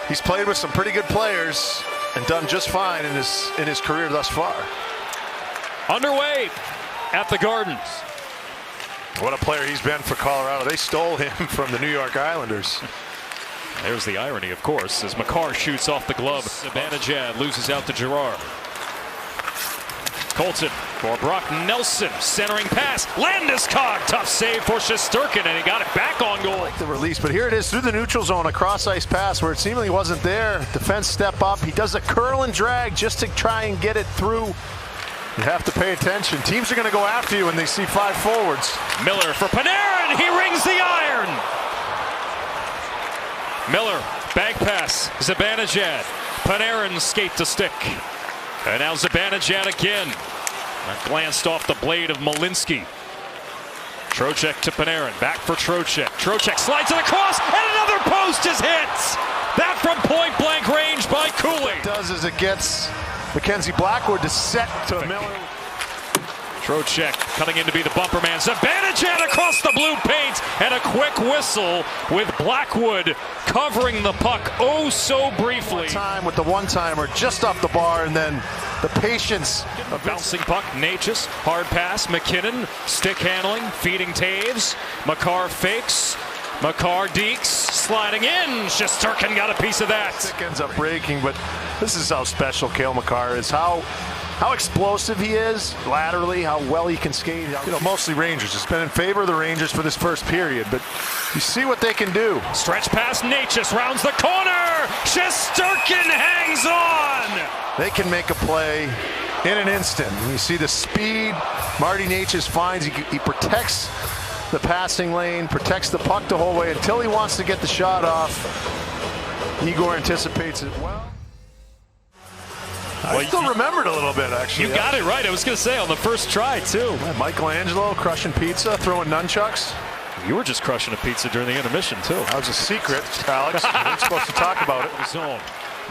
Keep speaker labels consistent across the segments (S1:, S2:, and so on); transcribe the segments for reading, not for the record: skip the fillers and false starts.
S1: He's played with some pretty good players and done just fine in his career thus far.
S2: Underway at the Gardens.
S1: What a player he's been for Colorado. They stole him from the New York Islanders.
S2: There's the irony, of course, as Makar shoots off the glove. Zibanejad loses out to Girard. Colton for Brock Nelson, centering pass. Landeskog, tough save for Shesterkin, and he got it back on goal.
S1: Like the release, but here it is through the neutral zone, a cross-ice pass where it seemingly wasn't there. Defense step up. He does a curl and drag just to try and get it through. You have to pay attention. Teams are going to go after you when they see 5 forwards.
S2: Miller for Panarin. He rings the iron. Miller, bank pass. Zibanejad. Panarin skate to stick. And now Zibanejad again. That glanced off the blade of Malinsky. Trocheck to Panarin. Back for Trocheck. Trocheck slides it across, and another post is hit. That from point-blank range by Cooley.
S1: What it does is it gets Mackenzie Blackwood to set to Miller.
S2: Trocheck coming in to be the bumper man. Zibanejad across the blue paint, and a quick whistle with Blackwood covering the puck oh so briefly.
S1: Time with the one-timer just off the bar, and then the patience.
S2: A bouncing puck, Natchez, hard pass, MacKinnon, stick handling, feeding Taves. Makar fakes, Makar dekes, sliding in. Shesterkin got a piece of that.
S1: Stick ends up breaking, but this is how special Cale Makar is. How explosive he is laterally, how well he can skate. You know, mostly Rangers. It's been in favor of the Rangers for this first period, but you see what they can do.
S2: Stretch pass, Natchez rounds the corner. Shesterkin hangs on.
S1: They can make a play in an instant. You see the speed Marty Natchez finds. He protects the passing lane, protects the puck the whole way until he wants to get the shot off. Igor anticipates it well. I still remembered a little bit, actually.
S2: You got it right. I was going to say on the first try, too.
S1: Yeah, Michelangelo crushing pizza, throwing nunchucks.
S2: You were just crushing a pizza during the intermission, too.
S1: That was a secret, Alex. We weren't supposed to talk about it.
S2: Zone.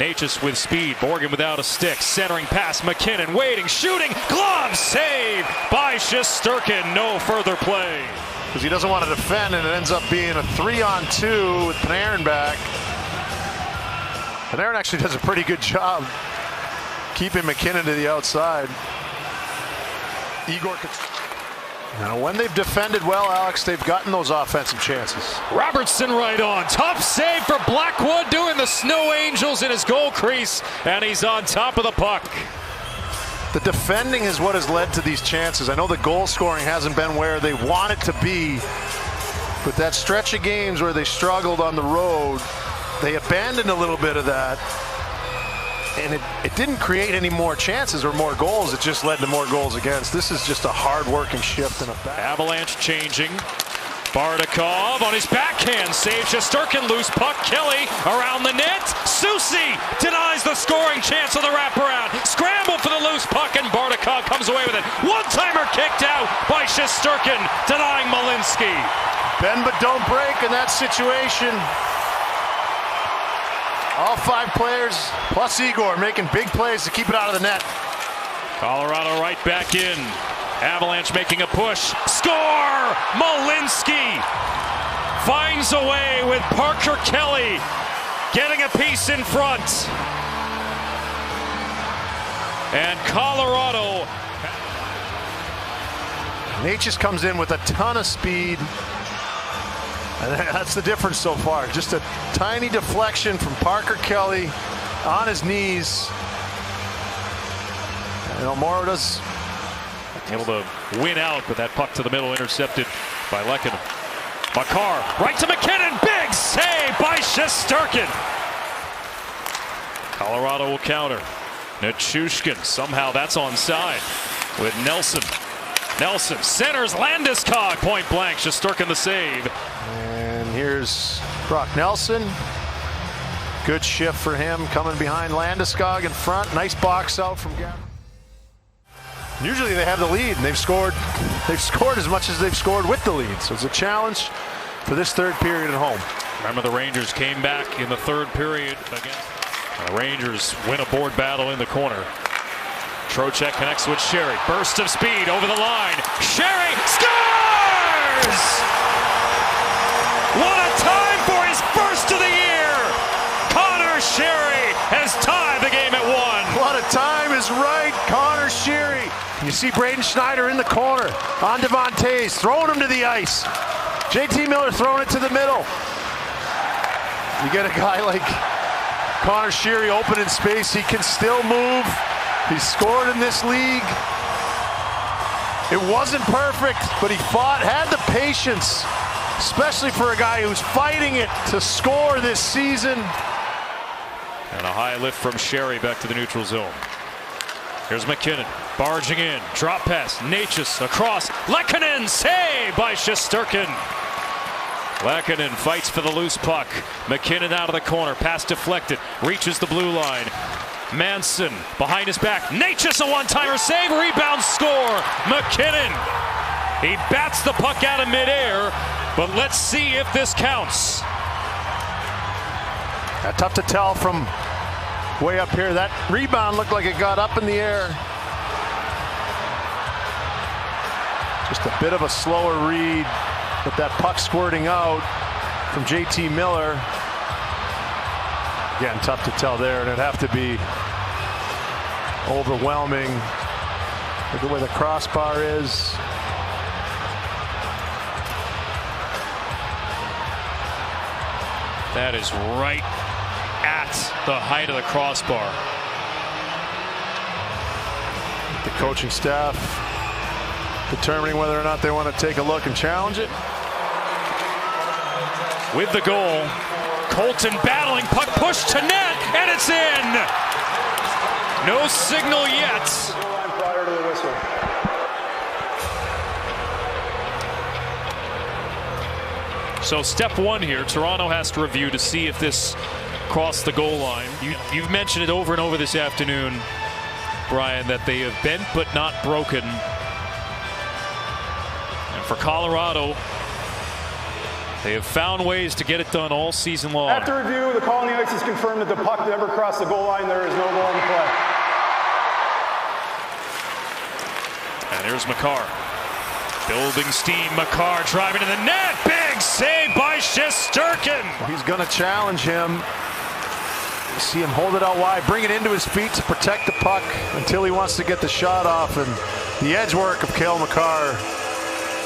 S2: Natchez with speed. Borgen without a stick. Centering pass. MacKinnon waiting, shooting. Glove save by Shesterkin. No further play.
S1: Because he doesn't want to defend, and it ends up being a 3-on-2 with Panarin back. Panarin actually does a pretty good job keeping MacKinnon to the outside. Igor. Now, when they've defended well, Alex, they've gotten those offensive chances.
S2: Robertson right on. Tough save for Blackwood doing the Snow Angels in his goal crease, and he's on top of the puck.
S1: The defending is what has led to these chances. I know the goal scoring hasn't been where they want it to be, but that stretch of games where they struggled on the road, they abandoned a little bit of that. And it didn't create any more chances or more goals. It just led to more goals against. This is just a hard-working shift in a back.
S2: Avalanche changing. Bardakov on his backhand save. Shesterkin loose puck. Kelly around the net. Soucy denies the scoring chance of the wraparound. Scramble for the loose puck, and Bardakov comes away with it. One-timer kicked out by Shesterkin, denying Malinsky.
S1: Bend but don't break in that situation. All 5 players, plus Igor, making big plays to keep it out of the net.
S2: Colorado right back in. Avalanche making a push. Score! Malinsky finds a way with Parker Kelly getting a piece in front. And Colorado.
S1: Natchez comes in with a ton of speed. And that's the difference so far. Just a tiny deflection from Parker Kelly on his knees. And Morrow does
S2: able to win out, but that puck to the middle intercepted by MacKinnon. Makar right to MacKinnon. Big save by Shesterkin. Colorado will counter. Nichushkin, somehow that's onside with Nelson. Nelson centers Landeskog point blank. Shesterkin the save.
S1: And here's Brock Nelson. Good shift for him coming behind Landeskog in front. Nice box out from Gavin. Usually they have the lead and they've scored as much as they've scored with the lead. So it's a challenge for this third period at home.
S2: Remember, the Rangers came back in the third period again. The Rangers win a board battle in the corner. Trocheck connects with Sherry. Burst of speed over the line. Sherry scores! What a time for his first of the year! Connor
S1: see Braden Schneider in the corner on Devontae's, throwing him to the ice. JT Miller throwing it to the middle. You get a guy like Connor Sheary open in space. He can still move. He's scored in this league. It wasn't perfect, but he fought, had the patience, especially for a guy who's fighting it to score this season.
S2: And a high lift from Sheary back to the neutral zone. Here's MacKinnon barging in, drop pass, Necas across, MacKinnon, save by Shesterkin. MacKinnon fights for the loose puck. MacKinnon out of the corner, pass deflected, reaches the blue line. Manson behind his back, Necas a one-timer save, rebound, score. MacKinnon, he bats the puck out of midair, but let's see if this counts.
S1: Tough to tell from way up here. That rebound looked like it got up in the air. Just a bit of a slower read, but that puck squirting out from JT Miller. Again, tough to tell there, and it'd have to be overwhelming. Look at where the crossbar is.
S2: That is right at the height of the crossbar.
S1: The coaching staff determining whether or not they want to take a look and challenge it.
S2: With the goal, Colton battling, puck pushed to net, and it's in. No signal yet.
S3: Prior to the whistle.
S2: So step one here, Toronto has to review to see if this crossed the goal line. You've mentioned it over and over this afternoon, Brian, that they have bent but not broken. And for Colorado, they have found ways to get it done all season long.
S3: After review, the call on the ice has confirmed that the puck never crossed the goal line. There is no goal in the play.
S2: And here's Makar. Building steam, Makar driving to the net. Big save by Shesterkin.
S1: He's going to challenge him. You see him hold it out wide, bring it into his feet to protect the puck until he wants to get the shot off. And the edge work of Cale Makar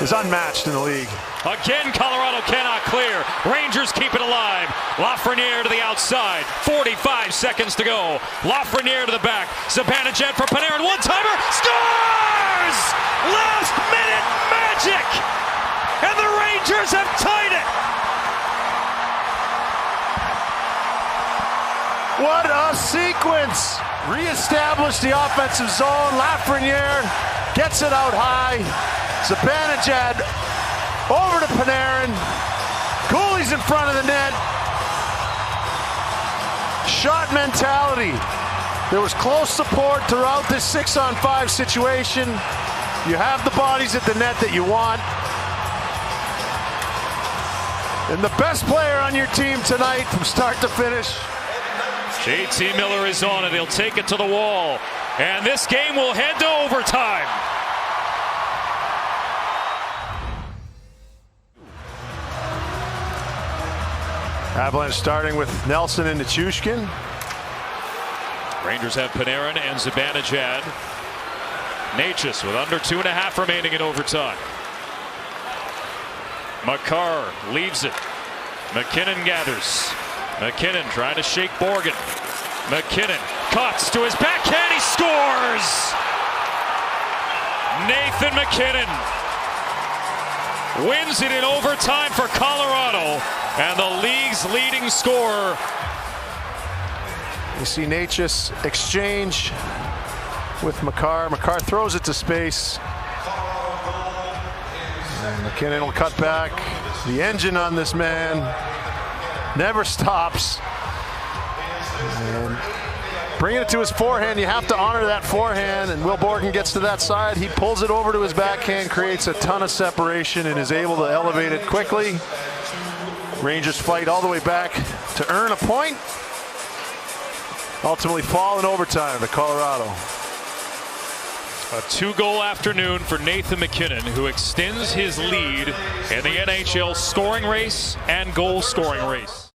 S1: is unmatched in the league.
S2: Again, Colorado cannot clear. Rangers keep it alive. Lafreniere to the outside. 45 seconds to go. Lafreniere to the back. Zibanejad for Panarin. One-timer. Scores! Last minute magic! And the Rangers have tied it!
S1: What a sequence! Reestablish the offensive zone. Lafreniere gets it out high. Zibanejad over to Panarin. Cooley's in front of the net. Shot mentality. There was close support throughout this 6-on-5 situation. You have the bodies at the net that you want. And the best player on your team tonight from start to finish.
S2: JT Miller is on it. He'll take it to the wall. And this game will head to overtime.
S1: Avalanche starting with Nelson and Nichushkin.
S2: Rangers have Panarin and Zibanejad. Necas with under 2.5 remaining in overtime. Makar leaves it. MacKinnon gathers. MacKinnon trying to shake Borgen. MacKinnon cuts to his backhand. He scores! Nathan MacKinnon wins it in overtime for Colorado. And the league's leading scorer.
S1: You see Necas exchange with Makar. Makar throws it to space. And MacKinnon will cut back. The engine on this man never stops. And bringing it to his forehand, you have to honor that forehand. And Will Borgen gets to that side. He pulls it over to his backhand, creates a ton of separation, and is able to elevate it quickly. Rangers fight all the way back to earn a point. Ultimately fall in overtime to Colorado.
S2: A 2-goal afternoon for Nathan MacKinnon, who extends his lead in the NHL scoring race and goal scoring race.